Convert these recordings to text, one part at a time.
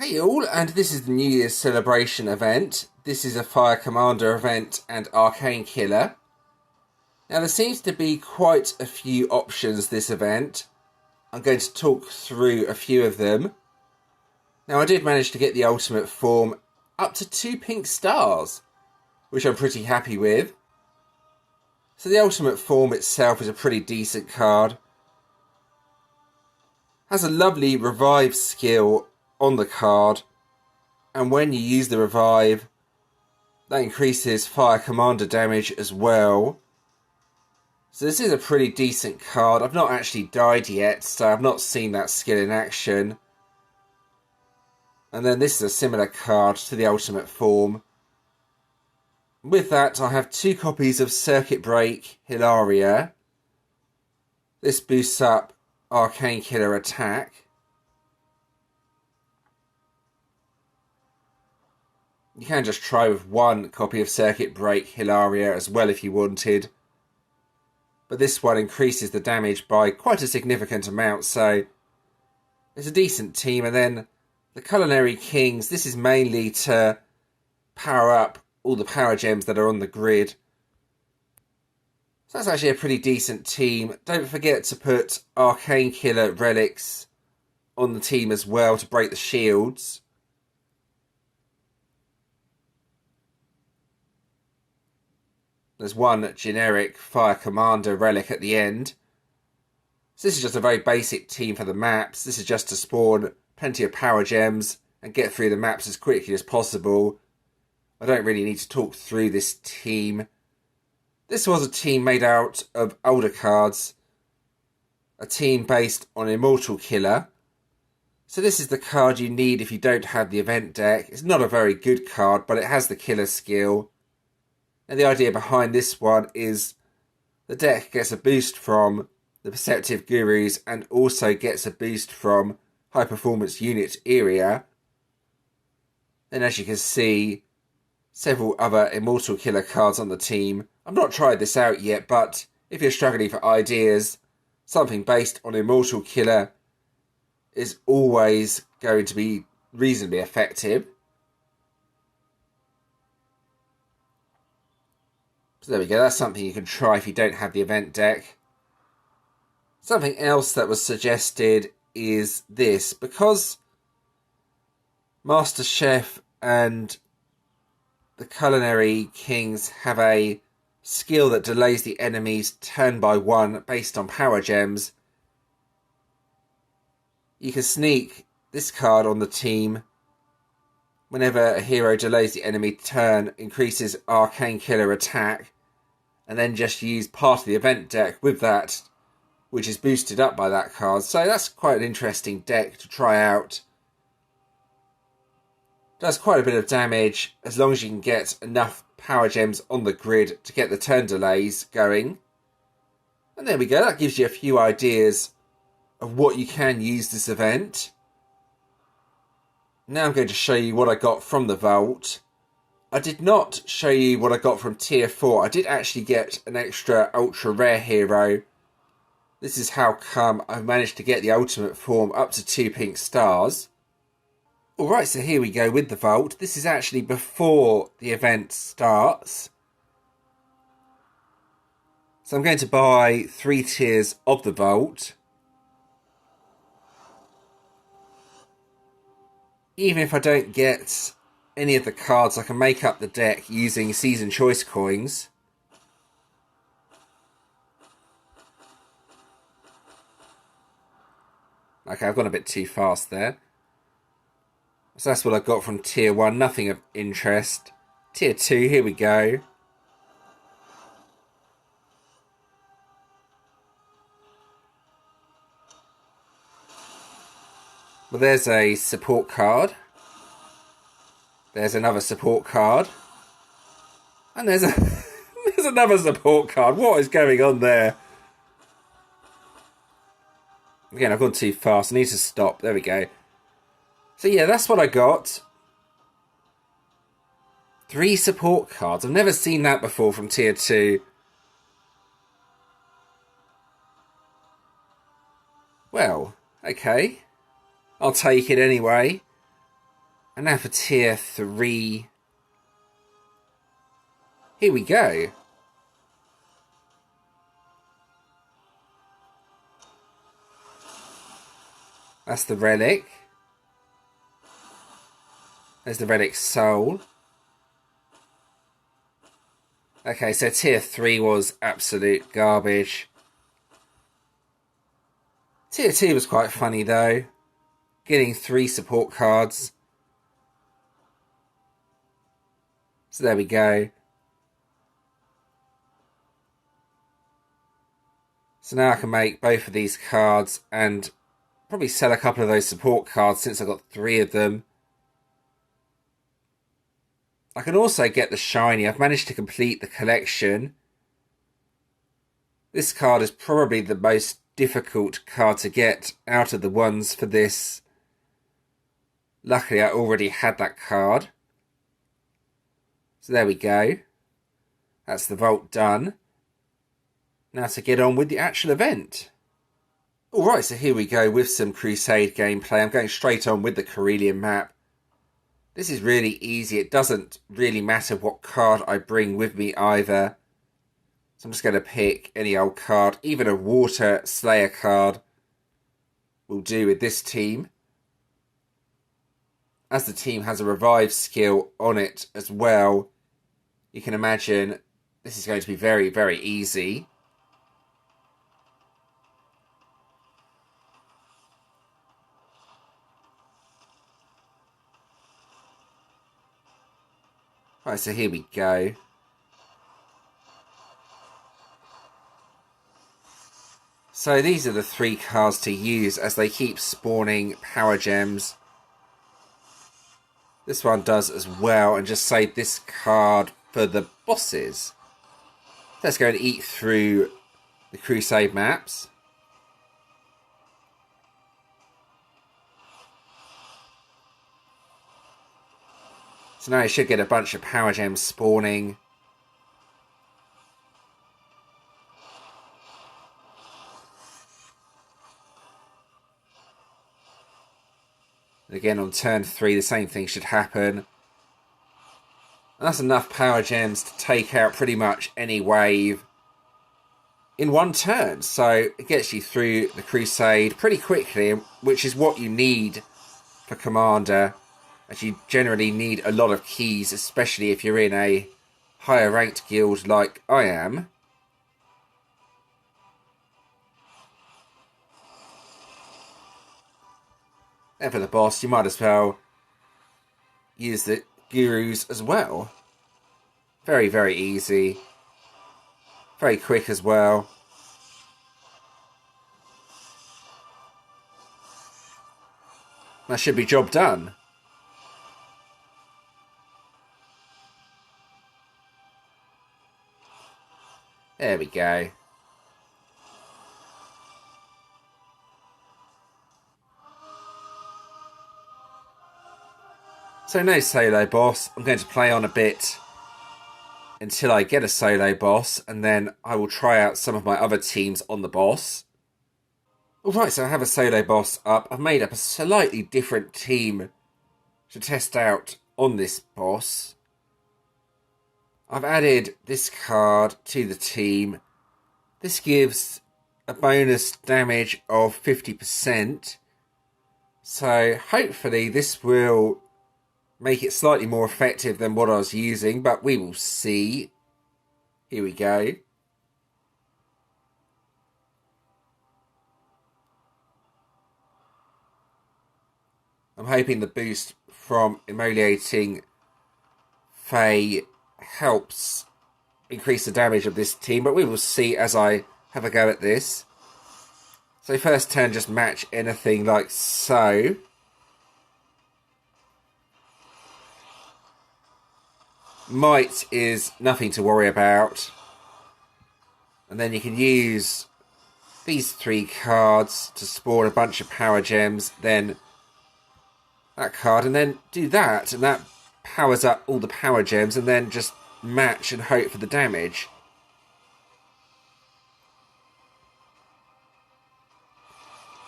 Hey all, and this is the New Year's celebration event. This is a Fire Commander event and Arcane Killer. Now there seems to be quite a few options this event. I'm going to talk through a few of them. Now I did manage to get the ultimate form up to 2 pink stars, which I'm pretty happy with. So the ultimate form itself is a pretty decent card. Has a lovely revive skill on the card, and when you use the revive, that increases Fire Commander damage as well. So this is a pretty decent card. I've not actually died yet, so I've not seen that skill in action. And then this is a similar card to the ultimate form. With that, I have 2 copies of Circuit Break Hilaria. This boosts up Arcane Killer attack. You can just try with 1 copy of Circuit Break Hilaria as well if you wanted. But this one increases the damage by quite a significant amount, so it's a decent team. And then the Culinary Kings, this is mainly to power up all the power gems that are on the grid. So that's actually a pretty decent team. Don't forget to put Arcane Killer relics on the team as well to break the shields. There's 1 generic Fire Commander relic at the end. So this is just a very basic team for the maps. This is just to spawn plenty of power gems and get through the maps as quickly as possible. I don't really need to talk through this team. This was a team made out of older cards. A team based on Immortal Killer. So this is the card you need if you don't have the event deck. It's not a very good card, but it has the killer skill. And the idea behind this one is the deck gets a boost from the Perceptive Gurus and also gets a boost from High Performance Unit area. Then as you can see, several other Immortal Killer cards on the team. I've not tried this out yet, but if you're struggling for ideas, something based on Immortal Killer is always going to be reasonably effective. So there we go, that's something you can try if you don't have the event deck. Something else that was suggested is this. Because Master Chef and the Culinary Kings have a skill that delays the enemy's turn by 1 based on power gems, you can sneak this card on the team. Whenever a hero delays the enemy turn, increases Arcane Killer attack, and then just use part of the event deck with that, which is boosted up by that card. So that's quite an interesting deck to try out. Does quite a bit of damage as long as you can get enough power gems on the grid to get the turn delays going. And there we go, that gives you a few ideas of what you can use this event. Now I'm going to show you what I got from the vault. I did not show you what I got from tier 4. I did actually get an extra ultra rare hero. This is how come I've managed to get the ultimate form up to 2 pink stars. Alright, so here we go with the vault. This is actually before the event starts. So I'm going to buy 3 tiers of the vault. Even if I don't get any of the cards, I can make up the deck using season choice coins. Okay, I've gone a bit too fast there. So that's what I got from tier 1, nothing of interest. Tier 2, here we go. Well, there's a support card. There's another support card. And there's another support card. What is going on there? Again, I've gone too fast. I need to stop. There we go. So yeah, that's what I got. 3 support cards. I've never seen that before from tier 2. Well, okay. I'll take it anyway. And now for tier 3. Here we go. That's the relic. There's the relic soul. Okay, so tier 3 was absolute garbage. Tier 2 was quite funny though. Getting 3 support cards. So there we go. So now I can make both of these cards and probably sell a couple of those support cards since I got 3 of them. I can also get the shiny. I've managed to complete the collection. This card is probably the most difficult card to get out of the ones for this. Luckily, I already had that card. So there we go. That's the vault done. Now to get on with the actual event. Alright, so here we go with some Crusade gameplay. I'm going straight on with the Carillion map. This is really easy. It doesn't really matter what card I bring with me either. So I'm just going to pick any old card. Even a Water Slayer card will do with this team. As the team has a revive skill on it as well, you can imagine this is going to be very, very easy. Right, so here we go. So these are the 3 cards to use as they keep spawning power gems. This one does as well, and just save this card for the bosses. Let's go and eat through the Crusade maps. So now you should get a bunch of power gems spawning. And again on turn 3 the same thing should happen. And that's enough power gems to take out pretty much any wave in one turn. So it gets you through the Crusade pretty quickly, which is what you need for Commander. As you generally need a lot of keys, especially if you're in a higher ranked guild like I am. And for the boss, you might as well use the gurus as well. Very, very easy. Very quick as well. That should be job done. There we go. So no solo boss. I'm going to play on a bit until I get a solo boss, and then I will try out some of my other teams on the boss. Alright, so I have a solo boss up. I've made up a slightly different team to test out on this boss. I've added this card to the team. This gives a bonus damage of 50%. So hopefully this will make it slightly more effective than what I was using, but we will see. Here we go. I'm hoping the boost from Emoliating Fae helps increase the damage of this team, but we will see as I have a go at this. So first turn, just match anything like so. Might is nothing to worry about. And then you can use these 3 cards to spawn a bunch of power gems, then that card, and then do that, and that powers up all the power gems, and then just match and hope for the damage.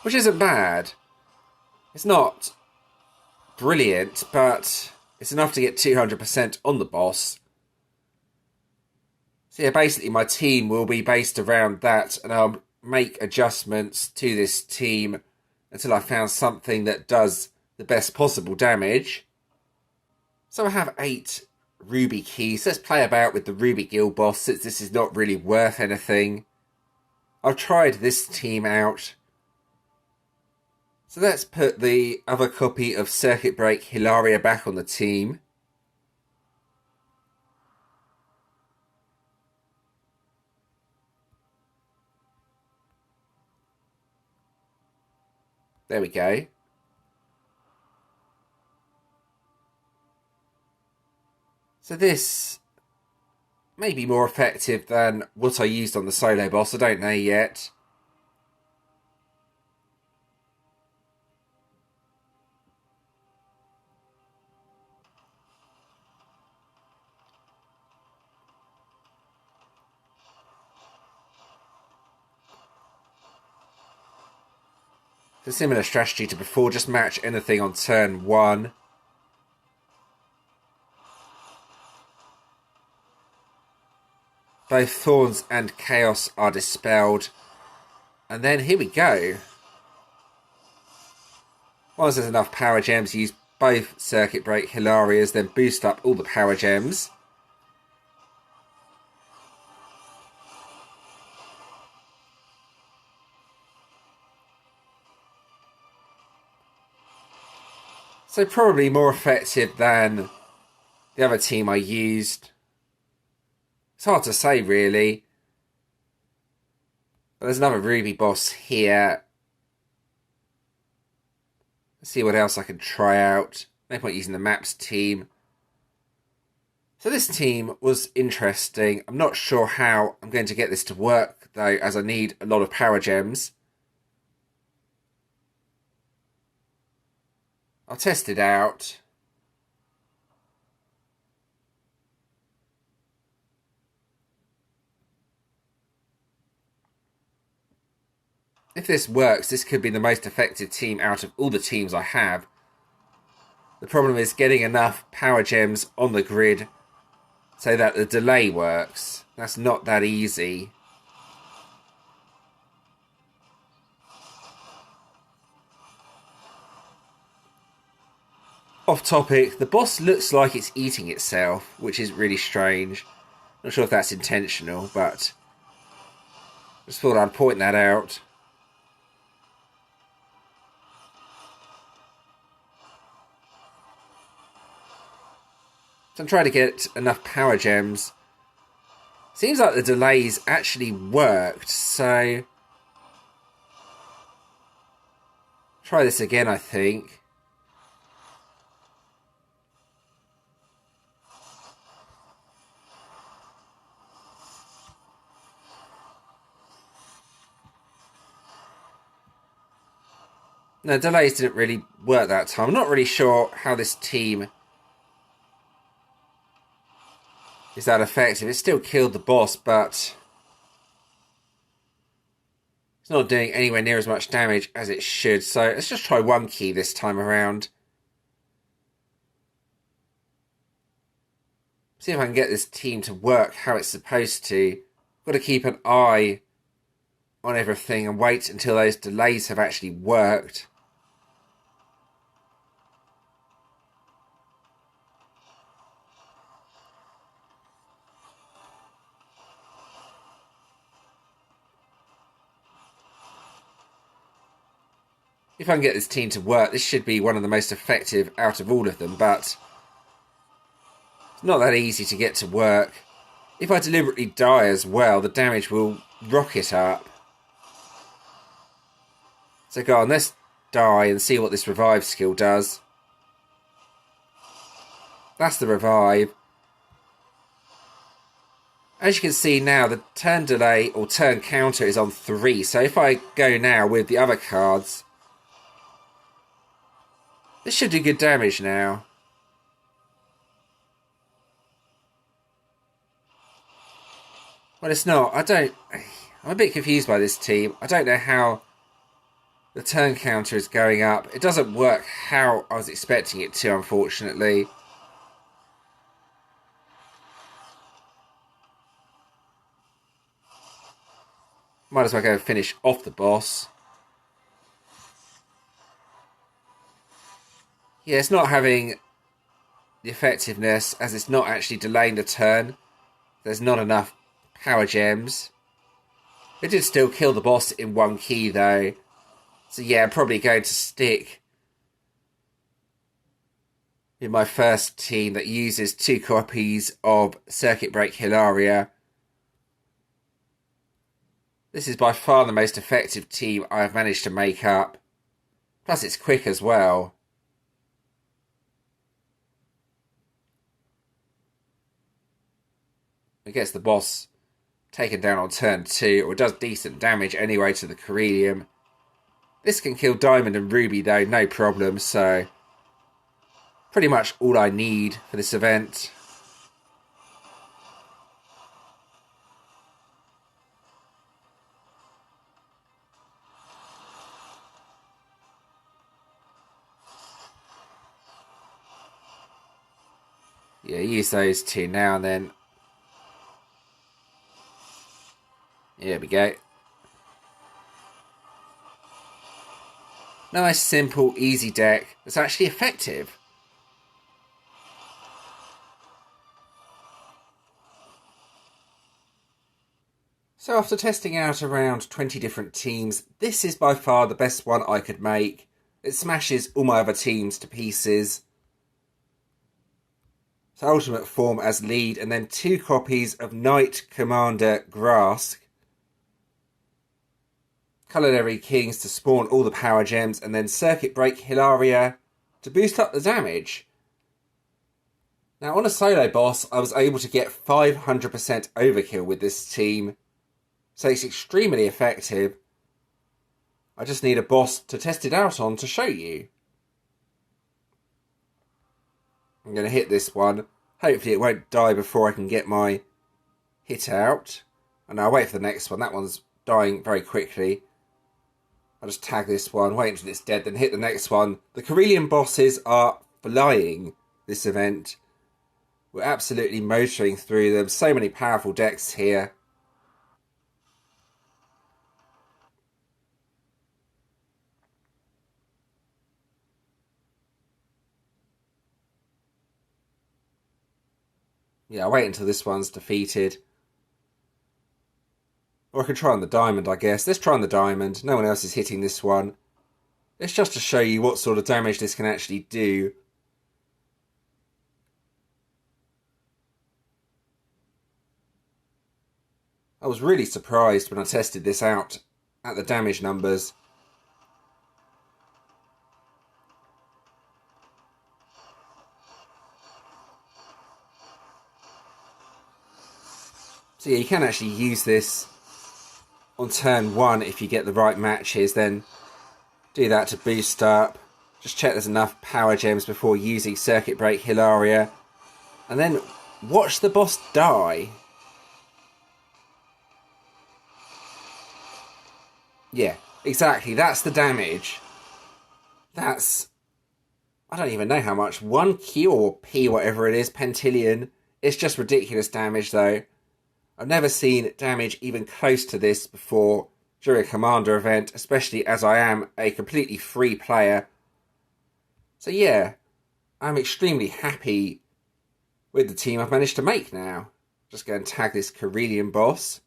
Which isn't bad. It's not brilliant, but it's enough to get 200% on the boss. So yeah, basically my team will be based around that, and I'll make adjustments to this team until I found something that does the best possible damage. So I have 8 ruby keys. Let's play about with the ruby guild boss, since this is not really worth anything. I've tried this team out. So let's put the other copy of Circuit Break Hilaria back on the team. There we go. So this may be more effective than what I used on the solo boss. I don't know yet. It's a similar strategy to before, just match anything on turn 1. Both Thorns and Chaos are dispelled. And then here we go. Once there's enough power gems, use both Circuit Break Hilarias, then boost up all the power gems. So probably more effective than the other team I used. It's hard to say, really. But there's another Ruby boss here. Let's see what else I can try out. No point using the maps team. So this team was interesting. I'm not sure how I'm going to get this to work, though, as I need a lot of power gems. I'll test it out. If this works, this could be the most effective team out of all the teams I have. The problem is getting enough power gems on the grid so that the delay works. That's not that easy. Off topic, the boss looks like it's eating itself, which is really strange. Not sure if that's intentional, but just thought I'd point that out. So I'm trying to get enough power gems. Seems like the delays actually worked, so try this again, I think. No, delays didn't really work that time. I'm not really sure how this team is that effective. It still killed the boss, but it's not doing anywhere near as much damage as it should. So let's just try one key this time around. See if I can get this team to work how it's supposed to. Got to keep an eye on everything and wait until those delays have actually worked. If I can get this team to work, this should be one of the most effective out of all of them, but it's not that easy to get to work. If I deliberately die as well, the damage will rocket up. So go on, let's die and see what this revive skill does. That's the revive. As you can see now, the turn delay or turn counter is on 3. So if I go now with the other cards, this should do good damage now. Well, it's not. I'm a bit confused by this team. I don't know how The turn counter is going up. It doesn't work how I was expecting it to, unfortunately. Might as well go and finish off the boss. Yeah, it's not having the effectiveness as it's not actually delaying the turn. There's not enough power gems. It did still kill the boss in one key though. So yeah, I'm probably going to stick with my first team that uses 2 copies of Circuit Break Hilaria. This is by far the most effective team I have managed to make up. Plus it's quick as well. It gets the boss taken down on turn 2, or does decent damage anyway to the Corellium. This can kill Diamond and Ruby though, no problem, so pretty much all I need for this event. Yeah, use those 2 now and then. Here we go. Nice, simple, easy deck that's actually effective. So after testing out around 20 different teams, this is by far the best one I could make. It smashes all my other teams to pieces. So ultimate form as lead, and then 2 copies of Knight Commander Grask. Culinary Kings to spawn all the power gems, and then Circuit Break Hilaria to boost up the damage. Now on a solo boss, I was able to get 500% overkill with this team, so it's extremely effective. I just need a boss to test it out on to show you. I'm going to hit this one. Hopefully it won't die before I can get my hit out. And I'll wait for the next one. That one's dying very quickly. I'll just tag this one, wait until it's dead, then hit the next one. The Corellium bosses are flying this event. We're absolutely motoring through them. So many powerful decks here. Yeah, I'll wait until this one's defeated. Or I can try on the diamond, I guess. Let's try on the diamond. No one else is hitting this one. It's just to show you what sort of damage this can actually do. I was really surprised when I tested this out at the damage numbers. So yeah, you can actually use this on turn 1 if you get the right matches, then do that to boost up. Just check there's enough power gems before using Circuit Break Hilaria. And then watch the boss die. Yeah, exactly, that's the damage. That's... I don't even know how much. 1 Q or P, whatever it is, pentillion. It's just ridiculous damage though. I've never seen damage even close to this before during a Commander event, especially as I am a completely free player. So yeah, I'm extremely happy with the team I've managed to make now. Just go and tag this Corellium boss.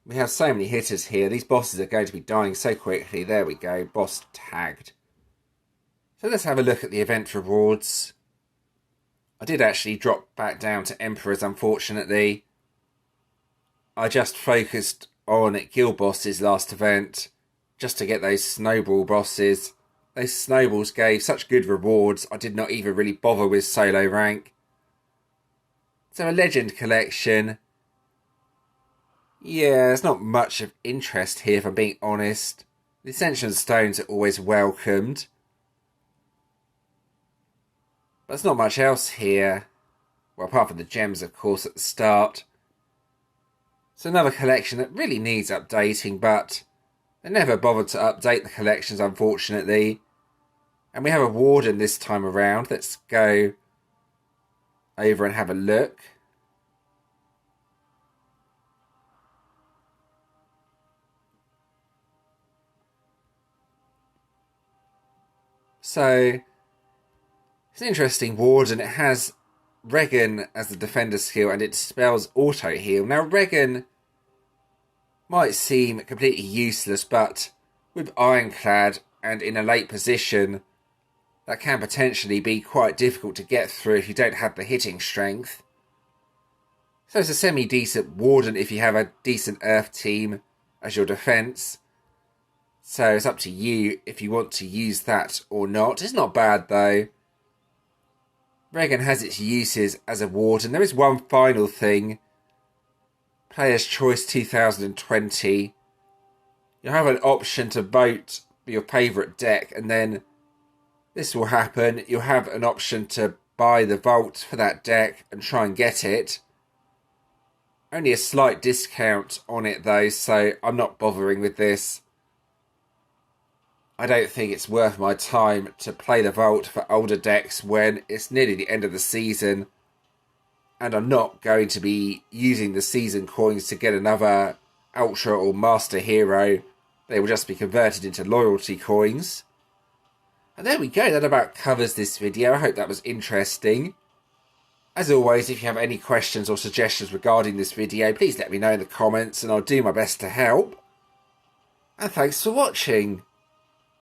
We have so many hitters here. These bosses are going to be dying so quickly. There we go, boss tagged. So let's have a look at the event rewards. I did actually drop back down to Emperors, unfortunately. I just focused on guild bosses last event, just to get those snowball bosses. Those snowballs gave such good rewards, I did not even really bother with solo rank. So a legend collection. Yeah, there's not much of interest here, if I'm being honest. The Ascension Stones are always welcomed. But there's not much else here. Well, apart from the gems, of course, at the start. It's another collection that really needs updating, but they never bothered to update the collections, unfortunately. And we have a Warden this time around. Let's go over and have a look. So, it's an interesting Warden. It has Regan as the defender skill and it spells auto heal. Now, Regan might seem completely useless, but with Ironclad and in a late position, that can potentially be quite difficult to get through if you don't have the hitting strength. So it's a semi-decent Warden if you have a decent Earth team as your defence. So it's up to you if you want to use that or not. It's not bad though. Regan has its uses as a Warden. There is one final thing. Player's Choice 2020. You'll have an option to vote for your favourite deck, and then this will happen. You'll have an option to buy the vault for that deck and try and get it. Only a slight discount on it though, so I'm not bothering with this. I don't think it's worth my time to play the vault for older decks when it's nearly the end of the season. And I'm not going to be using the season coins to get another Ultra or Master Hero. They will just be converted into loyalty coins. And there we go, that about covers this video. I hope that was interesting. As always, if you have any questions or suggestions regarding this video, please let me know in the comments and I'll do my best to help. And thanks for watching.